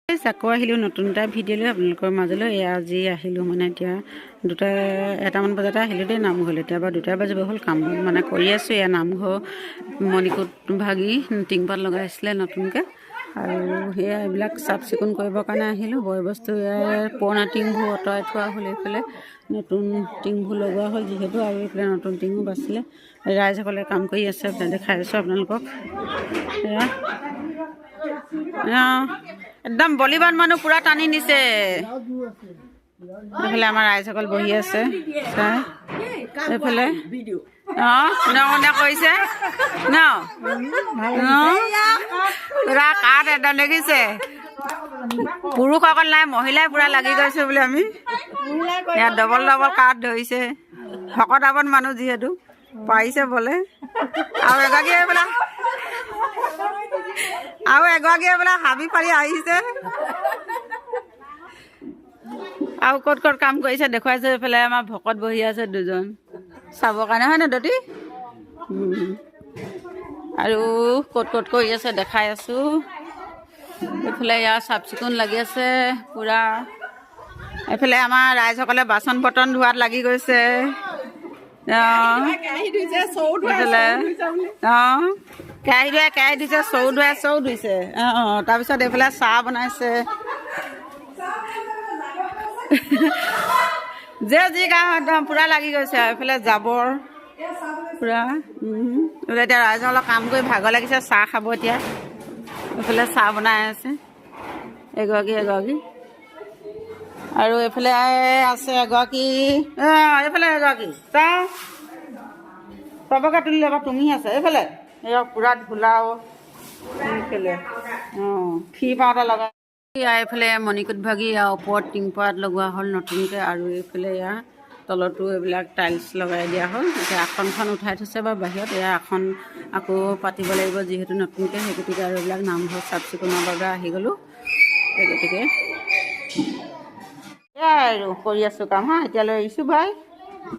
আকৌ আহিলোঁ নতুন এটা ভিডিঅ' লৈ আপোনালোকৰ মাজলৈ। আজি আহিলোঁ মানে এতিয়া এটামান বজাতে আহিলোঁ দেই নামঘৰলৈ। এতিয়া বাৰু 2টা বাজিব হ'ল। কাম মানে কৰি আছোঁ। এয়া নামঘৰ মণিকূট ভাগি টিংপাত লগাইছিলে নতুনকৈ, আৰু সেয়া এইবিলাক চাফ চিকুণ কৰিবৰ কাৰণে আহিলোঁ। বয়বস্তু ইয়াৰ পুৰণা টিংবোৰ আঁতৰাই থোৱা হ'ল, এইফালে নতুন টিংবোৰ লগোৱা হ'ল যিহেতু, আৰু এইফালে নতুন টিঙো বাচিলে। ৰাইজসকলে কাম কৰি আছে, দেখাই আছোঁ আপোনালোকক। একদম বলিবান মানুহ পুৰা টানি নিছে। এইফালে আমাৰ ৰাইজসকল বহি আছে চাই। এইফালে কোনে কৰিছে ন পুৰা কাঠ একদম দেখিছে। পুৰুষসকল নাই, মহিলাই পুৰা লাগি গৈছে বোলে। আমি ইয়াত ডবল কাঠ ধৰিছে। শকত আবত মানুহ যিহেতু পাৰিছে বোলে। আৰু এগৰাকীয়ে বোলে হাবি পাৰি আহিছে। আৰু ক'ত কাম কৰিছে দেখুৱাইছে। এইফালে আমাৰ ভকত বহি আছে 2জন চাবৰ কাৰণে, হয় নে দতি? আৰু ক'ত কৰি আছে দেখাই আছোঁ। এইফালে ইয়াৰ চাফ চিকুণ লাগি আছে পুৰা। এইফালে আমাৰ ৰাইজসকলে বাচন বৰ্তন ধোৱাত লাগি গৈছে। কেৰাহী ধুইছে, চৰু ধুইছে। তাৰপিছত এইফালে চাহ বনাইছে। যি গাঁও একদম পুৰা লাগি গৈছে। এইফালে জাবৰ পুৰা। এতিয়া ৰাইজৰ অলপ কাম কৰি ভাগৰ লাগিছে, চাহ খাব এতিয়া। এইফালে চাহ বনাই আছে এগৰাকী। আৰু এইফালে আছে এগৰাকী, এইফালে এগৰাকী চাহ চবকে তুলি ল'বা, তুমি আছে এইফালে। এই পুৰা ধূলাও এইফালে ফি পাওঁতে লগা। এইফালে মণিকূট ভাগি ওপৰত টিংপাত লগোৱা হ'ল নতুনকৈ, আৰু এইফালে ইয়াৰ তলতো এইবিলাক টাইলছ লগাই দিয়া হ'ল। এতিয়া আসনখন উঠাই থৈছে বাৰু বাহিৰত। এয়া আসন আকৌ পাতিব লাগিব যিহেতু নতুনকৈ, সেই গতিকে আৰু এইবিলাক নামঘৰ চাফ চিকুণৰ বাবে আহি গ'লোঁ। সেই গতিকে এয়াই আৰু কৰি আছোঁ কাম। এতিয়ালৈ এৰিছোঁ, বাই।